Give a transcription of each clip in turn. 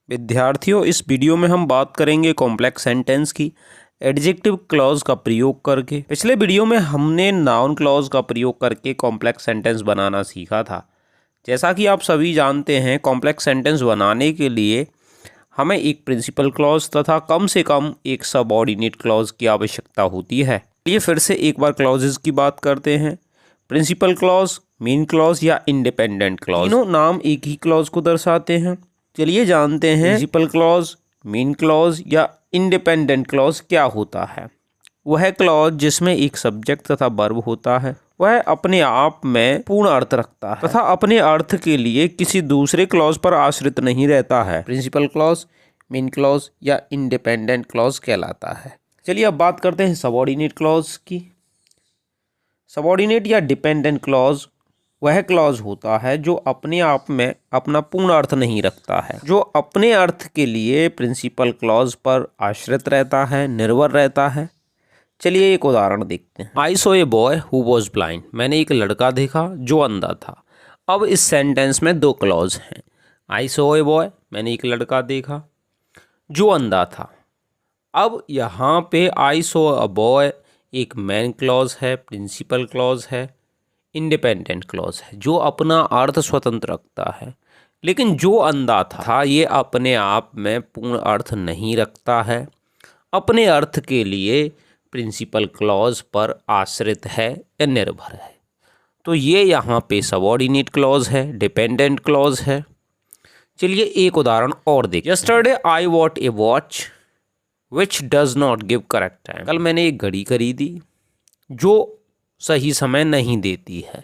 विद्यार्थियों, इस वीडियो में हम बात करेंगे कॉम्प्लेक्स सेंटेंस की एडजेक्टिव क्लॉज का प्रयोग करके। पिछले वीडियो में हमने नाउन क्लॉज का प्रयोग करके कॉम्प्लेक्स सेंटेंस बनाना सीखा था। जैसा कि आप सभी जानते हैं, कॉम्प्लेक्स सेंटेंस बनाने के लिए हमें एक प्रिंसिपल क्लॉज तथा कम से कम एक सबऑर्डिनेट क्लॉज की आवश्यकता होती है। ये फिर से एक बार क्लॉजेस की बात करते हैं। प्रिंसिपल क्लॉज, मेन क्लॉज या इंडिपेंडेंट क्लॉज, तीनों नाम एक ही क्लॉज को दर्शाते हैं। चलिए जानते हैं प्रिंसिपल क्लॉज, मेन क्लॉज या इंडिपेंडेंट क्लॉज क्या होता है। वह क्लॉज जिसमें एक सब्जेक्ट तथा वर्ब होता है, वह अपने आप में पूर्ण अर्थ रखता है तथा अपने अर्थ के लिए किसी दूसरे क्लॉज पर आश्रित नहीं रहता है। प्रिंसिपल क्लॉज, मेन क्लॉज या इंडिपेंडेंट क्लॉज कहलाता है। चलिए अब बात करते हैं सबऑर्डिनेट क्लॉज की। सबऑर्डिनेट या डिपेंडेंट क्लॉज वह क्लॉज होता है जो अपने आप में अपना पूर्ण अर्थ नहीं रखता है, जो अपने अर्थ के लिए प्रिंसिपल क्लॉज पर आश्रित रहता है, निर्भर रहता है। चलिए एक उदाहरण देखते हैं। आई saw a boy who was blind. मैंने एक लड़का देखा जो अंधा था। अब इस सेंटेंस में दो क्लॉज हैं। आई सॉ ए बॉय, मैंने एक लड़का देखा जो अंधा था। अब यहाँ पे आई सॉ अ बॉय एक मेन क्लॉज है, प्रिंसिपल क्लॉज है, इंडिपेंडेंट क्लॉज है जो अपना अर्थ स्वतंत्र रखता है। लेकिन जो अंधा था ये अपने आप में पूर्ण अर्थ नहीं रखता है, अपने अर्थ के लिए प्रिंसिपल क्लॉज पर आश्रित है या निर्भर है। तो ये यहाँ पे सबऑर्डिनेट क्लॉज है, डिपेंडेंट क्लॉज है। चलिए एक उदाहरण और देखिए। Yesterday I bought A watch which does not give correct time. कल मैंने एक घड़ी खरीदी जो सही समय नहीं देती है।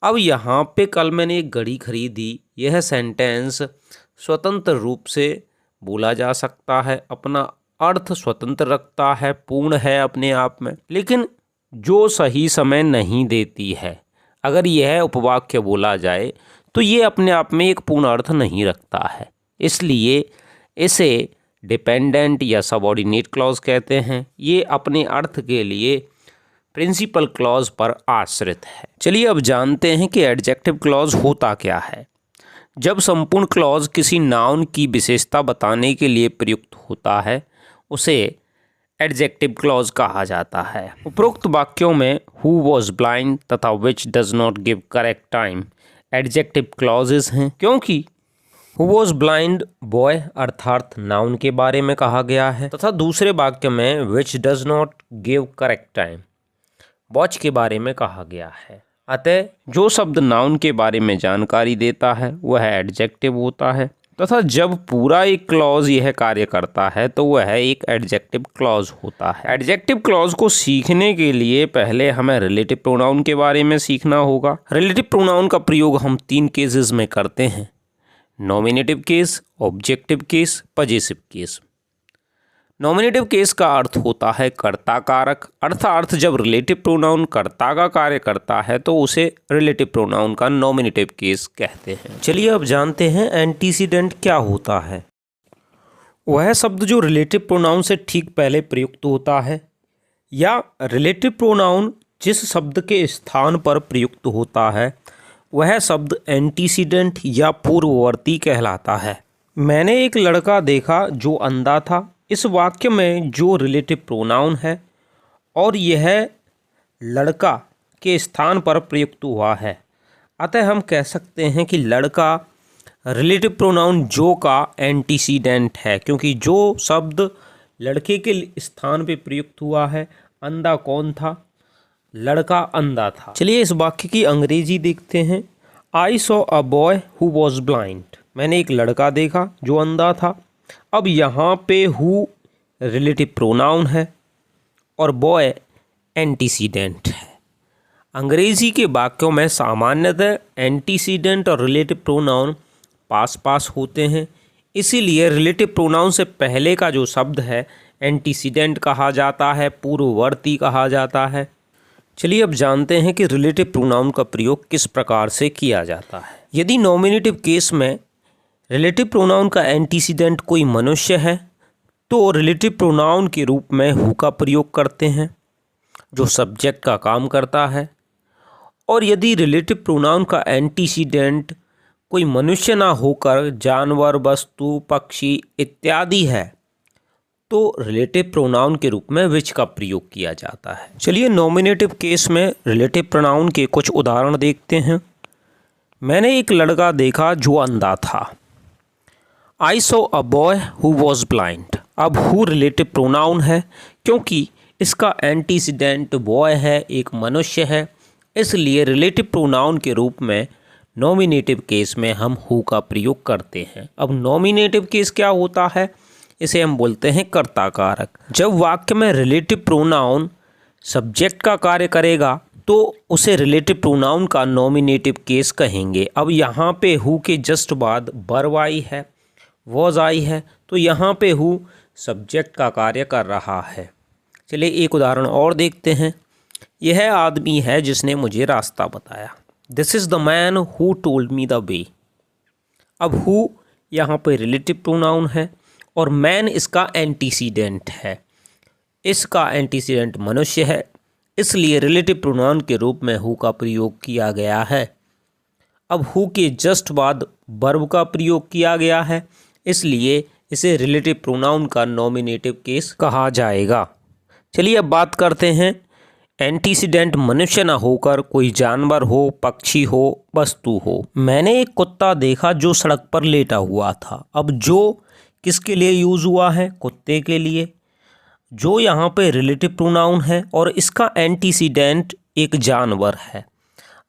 अब यहाँ पे कल मैंने एक घड़ी खरीदी, यह सेंटेंस स्वतंत्र रूप से बोला जा सकता है, अपना अर्थ स्वतंत्र रखता है, पूर्ण है अपने आप में। लेकिन जो सही समय नहीं देती है, अगर यह उपवाक्य बोला जाए तो ये अपने आप में एक पूर्ण अर्थ नहीं रखता है। इसलिए इसे डिपेंडेंट या सबऑर्डिनेट क्लॉज कहते हैं। ये अपने अर्थ के लिए प्रिंसिपल क्लॉज पर आश्रित है। चलिए अब जानते हैं कि एडजेक्टिव क्लॉज होता क्या है। जब संपूर्ण क्लॉज किसी नाउन की विशेषता बताने के लिए प्रयुक्त होता है, उसे एडजेक्टिव क्लॉज कहा जाता है। उपरोक्त वाक्यों में हु वॉज ब्लाइंड तथा which does not give correct time adjective clauses हैं, क्योंकि हु वॉज ब्लाइंड बॉय अर्थात नाउन के बारे में कहा गया है तथा दूसरे वाक्य में which does not give correct time watch के बारे में कहा गया है। अतः जो शब्द नाउन के बारे में जानकारी देता है वह एडजेक्टिव होता है तथा जब पूरा एक क्लॉज यह कार्य करता है तो वह एक एडजेक्टिव क्लॉज होता है। एडजेक्टिव क्लॉज को सीखने के लिए पहले हमें रिलेटिव प्रोनाउन के बारे में सीखना होगा। रिलेटिव प्रोनाउन का प्रयोग हम 3 केसेस में करते हैं: nominative case, objective case, possessive case. Nominative case का अर्थ होता है कर्ता कारक, अर्थात जब रिलेटिव प्रोनाउन कर्ता का कार्य करता है तो उसे रिलेटिव प्रोनाउन का नॉमिनेटिव केस कहते हैं। चलिए अब जानते हैं एंटीसीडेंट क्या होता है। वह शब्द जो रिलेटिव प्रोनाउन से ठीक पहले प्रयुक्त होता है या रिलेटिव प्रोनाउन जिस शब्द के स्थान पर प्रयुक्त होता है वह शब्द एंटीसीडेंट या पूर्ववर्ती कहलाता है। मैंने एक लड़का देखा जो अंधा था। इस वाक्य में जो रिलेटिव प्रोनाउन है और यह लड़का के स्थान पर प्रयुक्त हुआ है, अतः हम कह सकते हैं कि लड़का रिलेटिव प्रोनाउन जो का एंटीसीडेंट है, क्योंकि जो शब्द लड़के के स्थान पे प्रयुक्त हुआ है, अंधा कौन था? लड़का अंधा था। चलिए इस वाक्य की अंग्रेजी देखते हैं। I saw a boy who was blind. मैंने एक लड़का देखा जो अंधा था। अब यहाँ पे हु रिलेटिव प्रोनाउन है और बॉय एंटीसीडेंट है। अंग्रेजी के वाक्यों में सामान्यतः एंटीसीडेंट और रिलेटिव प्रोनाउन पास पास होते हैं, इसीलिए रिलेटिव प्रोनाउन से पहले का जो शब्द है एंटीसीडेंट कहा जाता है, पूर्ववर्ती कहा जाता है। चलिए अब जानते हैं कि रिलेटिव प्रोनाउन का प्रयोग किस प्रकार से किया जाता है। यदि नॉमिनेटिव केस में रिलेटिव प्रोनाउन का एंटीसीडेंट कोई मनुष्य है तो रिलेटिव प्रोनाउन के रूप में हु का प्रयोग करते हैं जो सब्जेक्ट का काम करता है। और यदि रिलेटिव प्रोनाउन का एंटीसीडेंट कोई मनुष्य ना होकर जानवर, वस्तु, पक्षी इत्यादि है तो रिलेटिव प्रोनाउन के रूप में विच का प्रयोग किया जाता है। चलिए नॉमिनेटिव केस में रिलेटिव प्रोनाउन के कुछ उदाहरण देखते हैं। मैंने एक लड़का देखा जो अंधा था। I saw a boy who was blind. अब हु रिलेटिव प्रोनाउन है क्योंकि इसका एंटीसीडेंट बॉय है, एक मनुष्य है, इसलिए रिलेटिव प्रोनाउन के रूप में नॉमिनेटिव केस में हम हु का प्रयोग करते हैं। अब नॉमिनेटिव केस क्या होता है, इसे हम बोलते हैं कर्ता कारक। जब वाक्य में रिलेटिव प्रोनाउन सब्जेक्ट का कार्य करेगा तो उसे रिलेटिव प्रोनाउन का नॉमिनेटिव केस कहेंगे। अब यहाँ पे हु के जस्ट बाद वर्ब आई है, वॉज आई है, तो यहाँ पे हु सब्जेक्ट का कार्य कर रहा है। चलिए एक उदाहरण और देखते हैं। यह आदमी है जिसने मुझे रास्ता बताया। This is the man who told me the way. अब हु यहाँ पे रिलेटिव प्रोनाउन है और मैन इसका एंटीसीडेंट है। इसका एंटीसीडेंट मनुष्य है, इसलिए रिलेटिव प्रोनाउन के रूप में हु का प्रयोग किया गया है। अब हु के जस्ट बाद वर्ब का प्रयोग किया गया है, इसलिए इसे रिलेटिव प्रोनाउन का नॉमिनेटिव केस कहा जाएगा। चलिए अब बात करते हैं एंटीसीडेंट मनुष्य ना होकर कोई जानवर हो, पक्षी हो, वस्तु हो। मैंने एक कुत्ता देखा जो सड़क पर लेटा हुआ था। अब जो किसके लिए यूज़ हुआ है, कुत्ते के लिए। जो यहाँ पे रिलेटिव प्रोनाउन है और इसका एंटीसीडेंट एक जानवर है।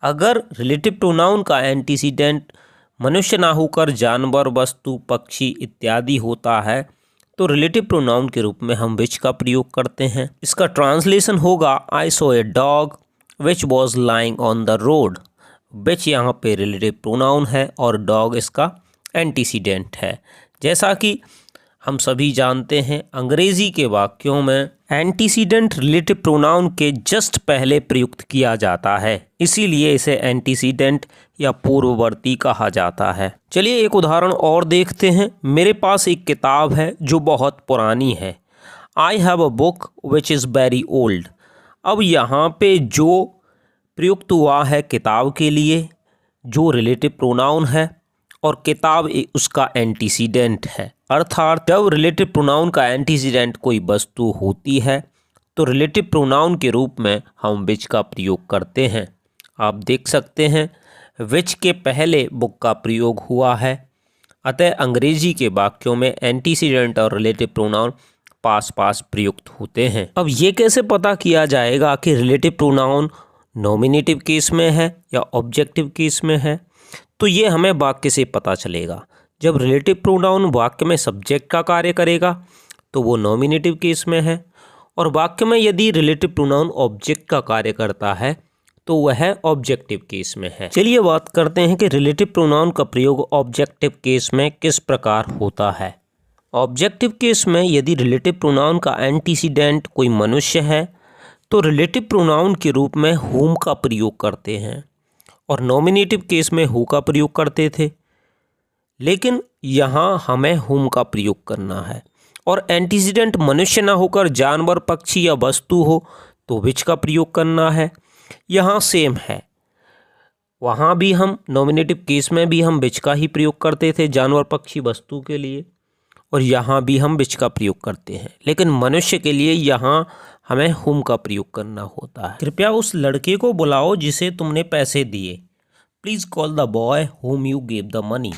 अगर रिलेटिव प्रोनाउन का एंटीसीडेंट मनुष्य ना होकर जानवर, वस्तु, पक्षी इत्यादि होता है तो रिलेटिव प्रोनाउन के रूप में हम विच का प्रयोग करते हैं। इसका ट्रांसलेशन होगा I saw a dog which was lying on the road. Which यहाँ पे रिलेटिव प्रोनाउन है और डॉग इसका एंटीसीडेंट है। जैसा कि हम सभी जानते हैं अंग्रेजी के वाक्यों में एंटीसीडेंट रिलेटिव प्रोनाउन के जस्ट पहले प्रयुक्त किया जाता है, इसीलिए इसे एंटीसीडेंट या पूर्ववर्ती कहा जाता है। चलिए एक उदाहरण और देखते हैं। मेरे पास एक किताब है जो बहुत पुरानी है। आई have a book which is very old. अब यहाँ पे जो प्रयुक्त हुआ है किताब के लिए, जो रिलेटिव प्रोनाउन है और किताब उसका एंटीसीडेंट है। अर्थात जब रिलेटिव प्रोनाउन का एंटीसीडेंट कोई वस्तु होती है तो रिलेटिव प्रोनाउन के रूप में हम विच का प्रयोग करते हैं। आप देख सकते हैं विच के पहले बुक का प्रयोग हुआ है, अतः अंग्रेजी के वाक्यों में एंटीसीडेंट और रिलेटिव प्रोनाउन पास पास प्रयुक्त होते हैं। अब ये कैसे पता किया जाएगा कि रिलेटिव प्रोनाउन नॉमिनेटिव केस में है या ऑब्जेक्टिव केस में है, तो ये हमें वाक्य से पता चलेगा। जब रिलेटिव प्रोनाउन वाक्य में सब्जेक्ट का कार्य करेगा तो वो नॉमिनेटिव केस में है, और वाक्य में यदि रिलेटिव प्रोनाउन ऑब्जेक्ट का कार्य करता है तो वह ऑब्जेक्टिव केस में है। चलिए बात करते हैं कि रिलेटिव प्रोनाउन का प्रयोग ऑब्जेक्टिव केस में किस प्रकार होता है। ऑब्जेक्टिव केस में यदि रिलेटिव प्रोनाउन का एंटीसीडेंट कोई मनुष्य है तो रिलेटिव प्रोनाउन के रूप में हुम का प्रयोग करते हैं, और नॉमिनेटिव केस में हु का प्रयोग करते थे, लेकिन यहाँ हमें हुम का प्रयोग करना है। और एंटीसीडेंट मनुष्य ना होकर जानवर, पक्षी या वस्तु हो तो विच का प्रयोग करना है। यहाँ सेम है, वहाँ भी हम नॉमिनेटिव केस में भी हम विच का ही प्रयोग करते थे जानवर, पक्षी, वस्तु के लिए, और यहाँ भी हम विच का प्रयोग करते हैं, लेकिन मनुष्य के लिए यहाँ हमें हुम का प्रयोग करना होता है। कृपया उस लड़के को बुलाओ जिसे तुमने पैसे दिए। Please call the boy whom you gave the money.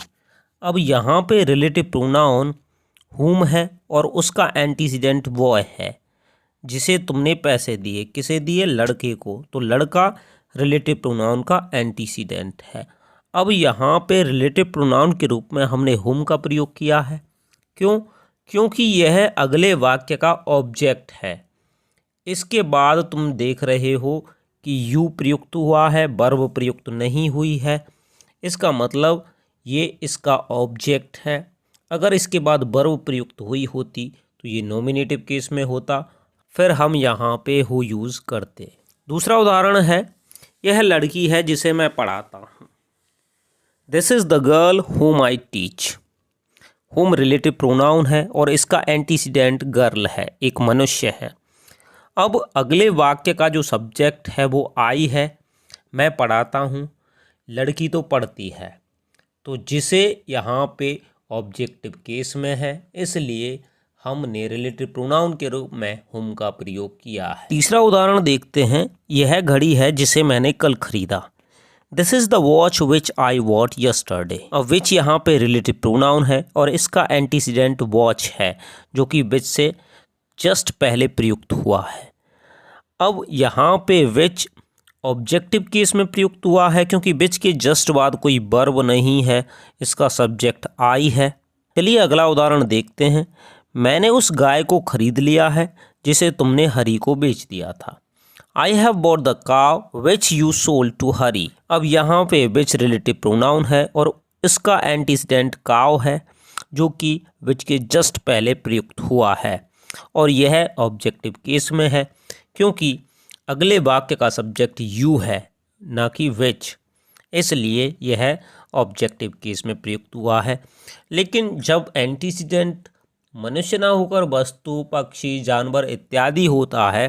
अब यहाँ पे रिलेटिव प्रोनाउन हुम है और उसका एंटीसीडेंट बॉय है, जिसे तुमने पैसे दिए। किसे दिए? लड़के को, तो लड़का रिलेटिव प्रोनाउन का एंटीसीडेंट है। अब यहाँ पे रिलेटिव प्रोनाउन के रूप में हमने हुम का प्रयोग किया है। क्यों? क्योंकि यह अगले वाक्य का ऑब्जेक्ट है। इसके बाद तुम देख रहे हो कि यू प्रयुक्त हुआ है, वर्ब प्रयुक्त नहीं हुई है, इसका मतलब ये इसका ऑब्जेक्ट है। अगर इसके बाद वर्ब प्रयुक्त हुई होती तो ये नॉमिनेटिव केस में होता, फिर हम यहाँ पे हु यूज़ करते। दूसरा उदाहरण है, यह लड़की है जिसे मैं पढ़ाता हूँ। दिस इज़ द गर्ल हुम आई टीच। हुम रिलेटिव प्रोनाउन है और इसका एंटीसीडेंट गर्ल है, एक मनुष्य है। अब अगले वाक्य का जो सब्जेक्ट है वो आई है, मैं पढ़ाता हूँ, लड़की तो पढ़ती है, तो जिसे यहाँ पे ऑब्जेक्टिव केस में है, इसलिए हमने रिलेटिव प्रोनाउन के रूप में हुम का प्रयोग किया है। तीसरा उदाहरण देखते हैं। यह घड़ी है जिसे मैंने कल खरीदा। This is the watch which I what yesterday. और विच यहाँ पे रिलेटिव प्रोनाउन है और इसका एंटीसीडेंट वॉच है जो कि विच से जस्ट पहले प्रयुक्त हुआ है। अब यहाँ पे विच ऑब्जेक्टिव केस में प्रयुक्त हुआ है क्योंकि विच के जस्ट बाद कोई वर्ब नहीं है, इसका सब्जेक्ट आई है। चलिए अगला उदाहरण देखते हैं। मैंने उस गाय को खरीद लिया है जिसे तुमने हरी को बेच दिया था। आई हैव बॉट द काव विच यू सोल्ड टू हरी। अब यहाँ पे विच रिलेटिव प्रोनाउन है और इसका एंटीसीडेंट काव है जो कि विच के जस्ट पहले प्रयुक्त हुआ है और यह ऑब्जेक्टिव केस में है क्योंकि अगले वाक्य का सब्जेक्ट यू है ना कि विच, इसलिए यह ऑब्जेक्टिव केस में प्रयुक्त हुआ है। लेकिन जब एंटीसीडेंट मनुष्य ना होकर वस्तु, पक्षी, जानवर इत्यादि होता है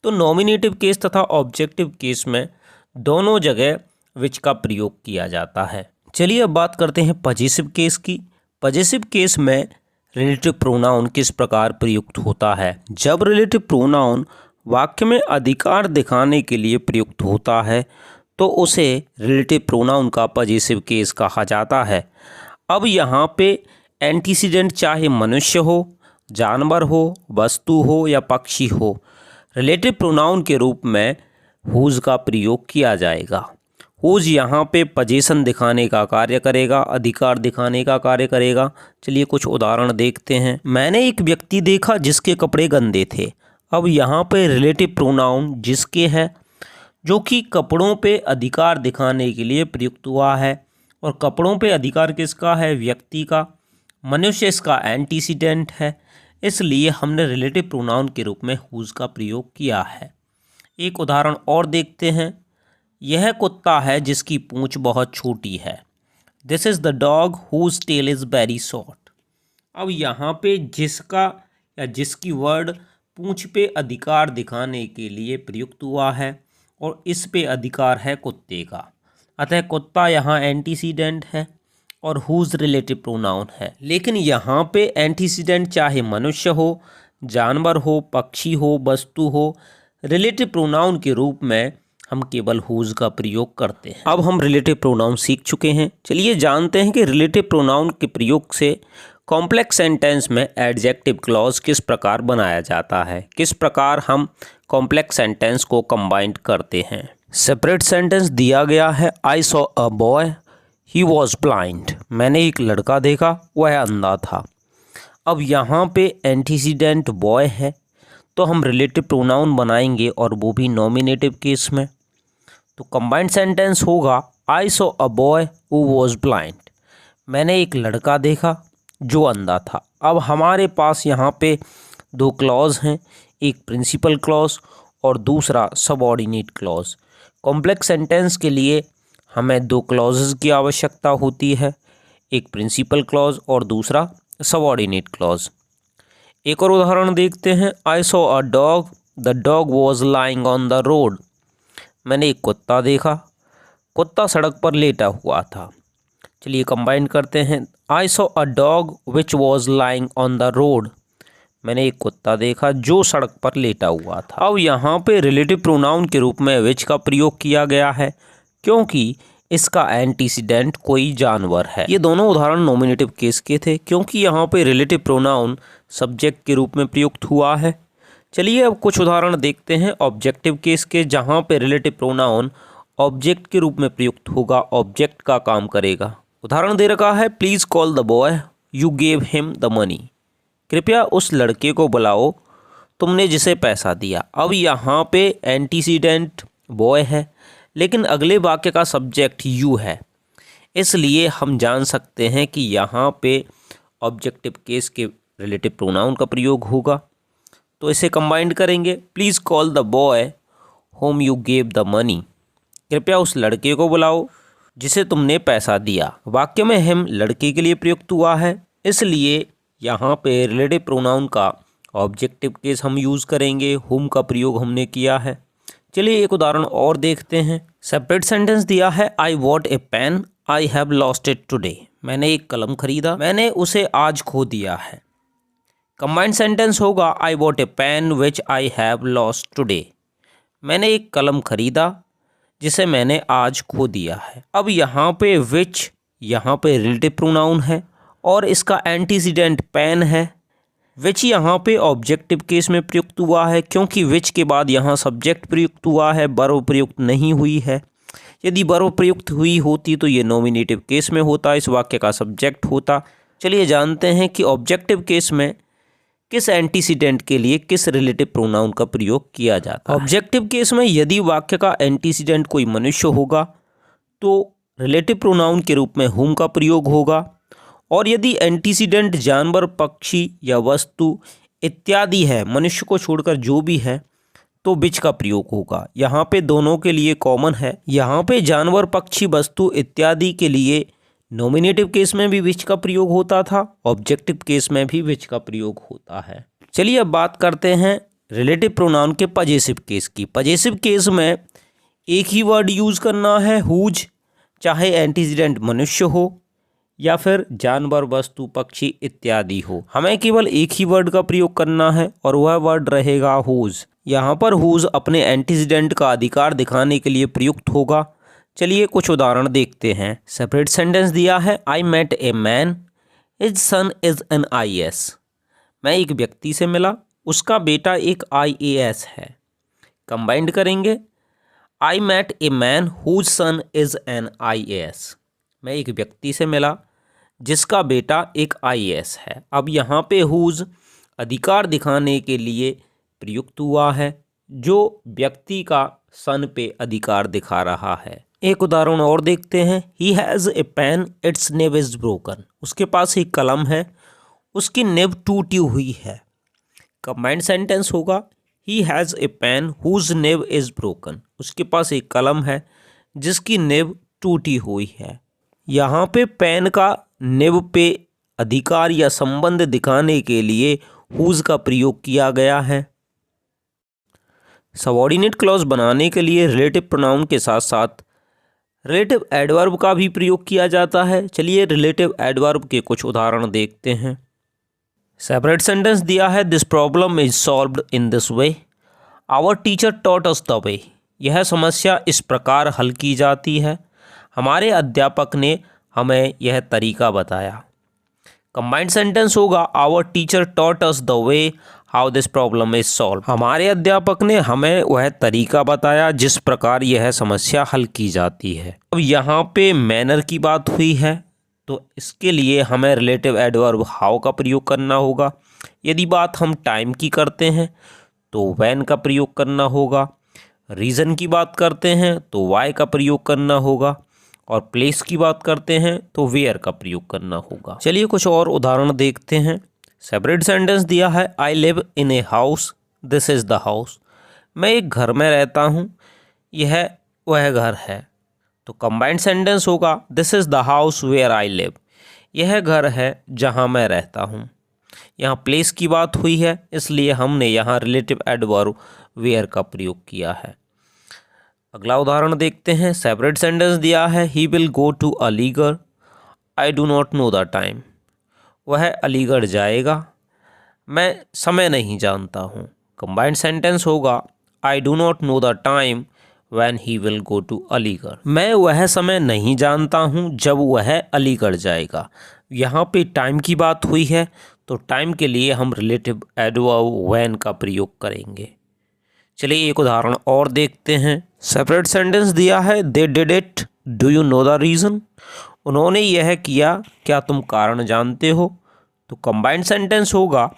तो नॉमिनेटिव केस तथा ऑब्जेक्टिव केस में दोनों जगह विच का प्रयोग किया जाता है। चलिए अब बात करते हैं पजेसिव केस की। पजेसिव केस में रिलेटिव प्रोनाउन किस प्रकार प्रयुक्त होता है। जब रिलेटिव प्रोनाउन वाक्य में अधिकार दिखाने के लिए प्रयुक्त होता है तो उसे रिलेटिव प्रोनाउन का पजेसिव केस कहा जाता है। अब यहाँ पे एंटीसीडेंट चाहे मनुष्य हो, जानवर हो, वस्तु हो या पक्षी हो, रिलेटिव प्रोनाउन के रूप में हुज का प्रयोग किया जाएगा। हुज यहाँ पे पजेशन दिखाने का कार्य करेगा, अधिकार दिखाने का कार्य करेगा। चलिए कुछ उदाहरण देखते हैं। मैंने एक व्यक्ति देखा जिसके कपड़े गंदे थे। अब यहाँ पे रिलेटिव प्रोनाउन जिसके है जो कि कपड़ों पे अधिकार दिखाने के लिए प्रयुक्त हुआ है और कपड़ों पे अधिकार किसका है, व्यक्ति का। मनुष्य इसका एंटीसीडेंट है, इसलिए हमने रिलेटिव प्रोनाउन के रूप में हुज का प्रयोग किया है। एक उदाहरण और देखते हैं। यह कुत्ता है जिसकी पूंछ बहुत छोटी है। This is the dog whose tail is very short. अब यहाँ पे जिसका या जिसकी वर्ड पूंछ पे अधिकार दिखाने के लिए प्रयुक्त हुआ है और इस पे अधिकार है कुत्ते का, अतः कुत्ता यहाँ एंटीसीडेंट है और हुज रिलेटिव प्रोनाउन है। लेकिन यहाँ पे एंटीसीडेंट चाहे मनुष्य हो, जानवर हो, पक्षी हो, वस्तु हो, रिलेटिव प्रोनाउन के रूप में हम केवल हुज का प्रयोग करते हैं। अब हम रिलेटिव प्रोनाउन सीख चुके हैं। चलिए जानते हैं कि रिलेटिव प्रोनाउन के प्रयोग से कॉम्प्लेक्स सेंटेंस में एडजेक्टिव क्लॉज किस प्रकार बनाया जाता है, किस प्रकार हम कॉम्प्लेक्स सेंटेंस को कंबाइंड करते हैं। सेपरेट सेंटेंस दिया गया है। I saw a boy he was blind. मैंने एक लड़का देखा, वह अंधा था। अब यहाँ पे एंटीसीडेंट बॉय है तो हम रिलेटिव प्रोनाउन बनाएंगे और वो भी नॉमिनेटिव केस में। तो कंबाइंड सेंटेंस होगा I saw a boy who was blind. मैंने एक लड़का देखा जो अंधा था। अब हमारे पास यहाँ पे दो क्लॉज हैं, एक प्रिंसिपल क्लॉज और दूसरा सबऑर्डिनेट क्लॉज। कॉम्प्लेक्स सेंटेंस के लिए हमें दो क्लॉजेस की आवश्यकता होती है, एक प्रिंसिपल क्लॉज और दूसरा सबऑर्डिनेट क्लॉज। एक और उदाहरण देखते हैं। I saw a dog the dog was lying on the road. मैंने एक कुत्ता देखा, कुत्ता सड़क पर लेटा हुआ था। चलिए कंबाइन करते हैं। I saw a dog which was lying on the road. मैंने एक कुत्ता देखा जो सड़क पर लेटा हुआ था। अब यहाँ पे रिलेटिव प्रोनाउन के रूप में विच का प्रयोग किया गया है क्योंकि इसका एंटीसीडेंट कोई जानवर है। ये दोनों उदाहरण नॉमिनेटिव केस के थे क्योंकि यहाँ पे रिलेटिव प्रोनाउन सब्जेक्ट के रूप में प्रयुक्त हुआ है। चलिए अब कुछ उदाहरण देखते हैं ऑब्जेक्टिव केस के, जहाँ पे रिलेटिव प्रोनाउन ऑब्जेक्ट के रूप में प्रयुक्त होगा, ऑब्जेक्ट का काम करेगा। उदाहरण दे रखा है। Please call the boy you gave him the money. कृपया उस लड़के को बुलाओ तुमने जिसे पैसा दिया। अब यहाँ पे एंटीसीडेंट बॉय है लेकिन अगले वाक्य का सब्जेक्ट यू है, इसलिए हम जान सकते हैं कि यहाँ पे ऑब्जेक्टिव केस के रिलेटिव प्रोनाउन का प्रयोग होगा। तो इसे कंबाइंड करेंगे। Please call the boy home you gave the money. कृपया उस लड़के को बुलाओ जिसे तुमने पैसा दिया। वाक्य में हिम लड़के के लिए प्रयुक्त हुआ है, इसलिए यहाँ पे रिलेटिव प्रोनाउन का ऑब्जेक्टिव केस हम यूज़ करेंगे, हुम का प्रयोग हमने किया है। चलिए एक उदाहरण और देखते हैं। सेपरेट सेंटेंस दिया है। I bought a pen I have lost it today. मैंने एक कलम खरीदा, मैंने उसे आज खो दिया है। कंबाइंड सेंटेंस होगा I bought a pen which I have lost today. मैंने एक कलम खरीदा जिसे मैंने आज खो दिया है। अब यहाँ पे विच, यहाँ पे रिलेटिव प्रोनाउन है और इसका एंटीसीडेंट पेन है। विच यहाँ पे ऑब्जेक्टिव केस में प्रयुक्त हुआ है क्योंकि विच के बाद यहाँ सब्जेक्ट प्रयुक्त हुआ है, वर्ब प्रयुक्त नहीं हुई है। यदि वर्ब प्रयुक्त हुई होती तो ये नॉमिनेटिव केस में होता, इस वाक्य का सब्जेक्ट होता। चलिए जानते हैं कि ऑब्जेक्टिव केस में किस एंटीसीडेंट के लिए किस रिलेटिव प्रोनाउन का प्रयोग किया जाता है। ऑब्जेक्टिव केस में यदि वाक्य का एंटीसीडेंट कोई मनुष्य होगा तो रिलेटिव प्रोनाउन के रूप में हुम का प्रयोग होगा, और यदि एंटीसीडेंट जानवर, पक्षी या वस्तु इत्यादि है, मनुष्य को छोड़कर जो भी है, तो विच का प्रयोग होगा। यहाँ पे दोनों के लिए कॉमन है। यहाँ पे जानवर, पक्षी, वस्तु इत्यादि के लिए नॉमिनेटिव केस में भी विच का प्रयोग होता था, ऑब्जेक्टिव केस में भी विच का प्रयोग होता है। चलिए अब बात करते हैं रिलेटिव प्रोनाउन के पजेसिव केस की। पजेसिव केस में एक ही वर्ड यूज करना है, हुज, चाहे एंटीसीडेंट मनुष्य हो या फिर जानवर, वस्तु, पक्षी इत्यादि हो। हमें केवल एक ही वर्ड का प्रयोग करना है और वह वर्ड रहेगा हुज। यहाँ पर हुज अपने एंटीसीडेंट का अधिकार दिखाने के लिए प्रयुक्त होगा। चलिए कुछ उदाहरण देखते हैं। सेपरेट सेंटेंस दिया है I met a man, his son is an IAS। मैं एक व्यक्ति से मिला, उसका बेटा एक IAS है। कंबाइंड करेंगे I met a man whose son is an IAS। मैं एक व्यक्ति से मिला जिसका बेटा एक IAS है। अब यहाँ पे हुज अधिकार दिखाने के लिए प्रयुक्त हुआ है, जो व्यक्ति का सन पे अधिकार दिखा रहा है। एक उदाहरण और देखते हैं। He has a pen, its nib is broken. उसके पास एक कलम है, उसकी निब टूटी हुई है। कंबाइंड सेंटेंस होगा he has a pen whose nib is broken. उसके पास एक कलम है जिसकी निब टूटी हुई है। यहाँ पे पेन का निब पे अधिकार या संबंध दिखाने के लिए हुज का प्रयोग किया गया है। सबऑर्डिनेट क्लॉज बनाने के लिए रिलेटिव प्रोनाउन के साथ साथ रिलेटिव एडवर्ब का भी प्रयोग किया जाता है। चलिए रिलेटिव एडवर्ब के कुछ उदाहरण देखते हैं। सेपरेट सेंटेंस दिया है this problem is solved in this way, our teacher taught us the way. यह समस्या इस प्रकार हल की जाती है, हमारे अध्यापक ने हमें यह तरीका बताया। कंबाइंड सेंटेंस होगा our teacher taught us the way how this problem is solve. हमारे अध्यापक ने हमें वह तरीका बताया जिस प्रकार यह समस्या हल की जाती है। अब यहाँ पे मैनर की बात हुई है तो इसके लिए हमें रिलेटिव एडवर्ब हाउ का प्रयोग करना होगा। यदि बात हम टाइम की करते हैं तो व्हेन का प्रयोग करना होगा। रीज़न की बात करते हैं तो वाई का प्रयोग करना होगा, और प्लेस की बात करते हैं तो वेयर का प्रयोग करना होगा। चलिए कुछ और उदाहरण देखते हैं। सेपरेट सेंटेंस दिया है I live in a house, this is the house. मैं एक घर में रहता हूँ, यह वह घर है। तो कंबाइंड सेंटेंस होगा this is the house where I live. यह घर है जहाँ मैं रहता हूँ। यहाँ प्लेस की बात हुई है इसलिए हमने यहाँ रिलेटिव एडवर्ब वेयर का प्रयोग किया है। अगला उदाहरण देखते हैं। सेपरेट सेंटेंस दिया है he will go to Aligarh, I do not know the time. वह अलीगढ़ जाएगा, मैं समय नहीं जानता हूँ। कंबाइंड सेंटेंस होगा I do not know the time when he will go to Aligarh. मैं वह समय नहीं जानता हूँ जब वह अलीगढ़ जाएगा। यहाँ पे टाइम की बात हुई है तो टाइम के लिए हम रिलेटिव एडवर्ब व्हेन का प्रयोग करेंगे। चलिए एक उदाहरण और देखते हैं। सेपरेट सेंटेंस दिया है they did it, do you know the reason. उन्होंने यह किया, क्या तुम कारण जानते हो। तो कंबाइंड सेंटेंस होगा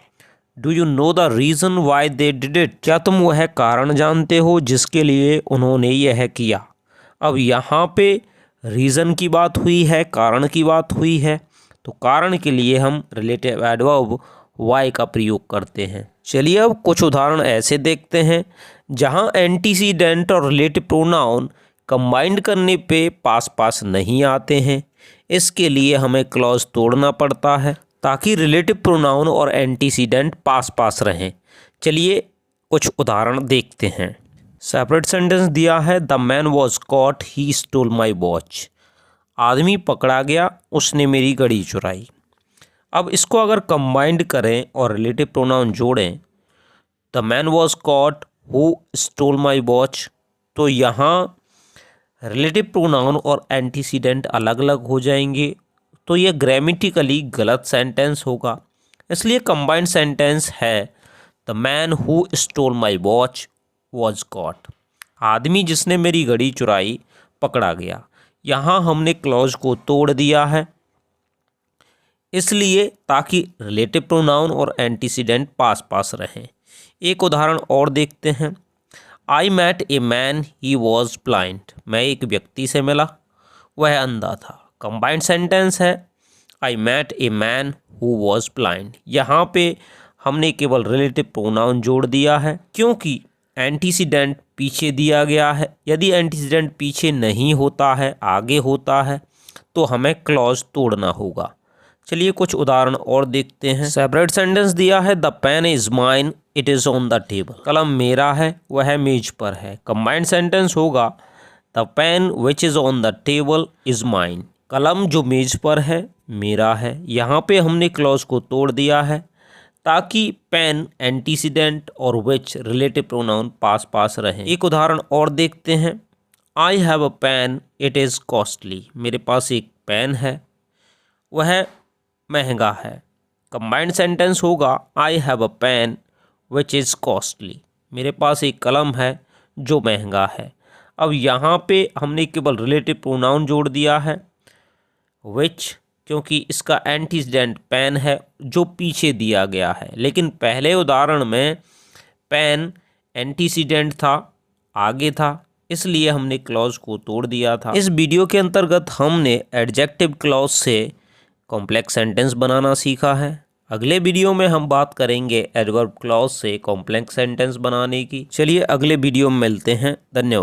do you know the reason why they did it. क्या तुम वह कारण जानते हो जिसके लिए उन्होंने यह किया। अब यहाँ पे रीज़न की बात हुई है, कारण की बात हुई है, तो कारण के लिए हम रिलेटिव एडवर्ब वाई का प्रयोग करते हैं। चलिए अब कुछ उदाहरण ऐसे देखते हैं जहाँ एंटीसीडेंट और रिलेटिव प्रोनाउन कंबाइंड करने पे पास पास नहीं आते हैं। इसके लिए हमें क्लॉज तोड़ना पड़ता है ताकि रिलेटिव प्रोनाउन और एंटीसीडेंट पास पास रहें। चलिए कुछ उदाहरण देखते हैं। सेपरेट सेंटेंस दिया है the man was caught, he stole my watch. आदमी पकड़ा गया, उसने मेरी घड़ी चुराई। अब इसको अगर कंबाइंड करें और रिलेटिव प्रोनाउन जोड़ें, the man was caught who stole my watch, तो यहाँ रिलेटिव प्रोनाउन और एंटीसीडेंट अलग अलग हो जाएंगे, तो यह ग्रामेटिकली गलत सेंटेंस होगा। इसलिए कंबाइंड सेंटेंस है the man who stole my watch was caught. आदमी जिसने मेरी घड़ी चुराई पकड़ा गया। यहाँ हमने क्लॉज को तोड़ दिया है, इसलिए ताकि रिलेटिव प्रोनाउन और एंटीसीडेंट पास पास रहें। एक उदाहरण और देखते हैं। I met a man he was blind. मैं एक व्यक्ति से मिला, वह अंधा था। कंबाइंड सेंटेंस है I met a man who was blind. यहाँ पे हमने केवल रिलेटिव प्रोनाउन जोड़ दिया है, क्योंकि एंटीसीडेंट पीछे दिया गया है। यदि एंटीसीडेंट पीछे नहीं होता है, आगे होता है, तो हमें क्लॉज तोड़ना होगा। चलिए कुछ उदाहरण और देखते हैं। सेपरेट सेंटेंस दिया है the pen is mine it is on the table. कलम मेरा है, वह मेज पर है। कंबाइंड सेंटेंस होगा the pen which is on the table is mine. कलम जो मेज पर है मेरा है। यहाँ पे हमने क्लॉज को तोड़ दिया है ताकि पेन एंटीसीडेंट और विच रिलेटिव प्रोनाउन पास पास रहें। एक उदाहरण और देखते हैं। I have a pen it is costly. मेरे पास एक पेन है, वह महंगा है। कंबाइंड सेंटेंस होगा I have a pen which is costly. मेरे पास एक कलम है जो महंगा है। अब यहाँ पे हमने केवल रिलेटिव प्रोनाउन जोड़ दिया है विच, क्योंकि इसका एंटीसीडेंट पेन है जो पीछे दिया गया है। लेकिन पहले उदाहरण में पेन एंटीसीडेंट था, आगे था, इसलिए हमने क्लॉज को तोड़ दिया था। इस वीडियो के अंतर्गत हमने एडजेक्टिव क्लॉज से कॉम्प्लेक्स सेंटेंस बनाना सीखा है। अगले वीडियो में हम बात करेंगे एडवर्ब क्लॉज से कॉम्प्लेक्स सेंटेंस बनाने की। चलिए अगले वीडियो में मिलते हैं। धन्यवाद।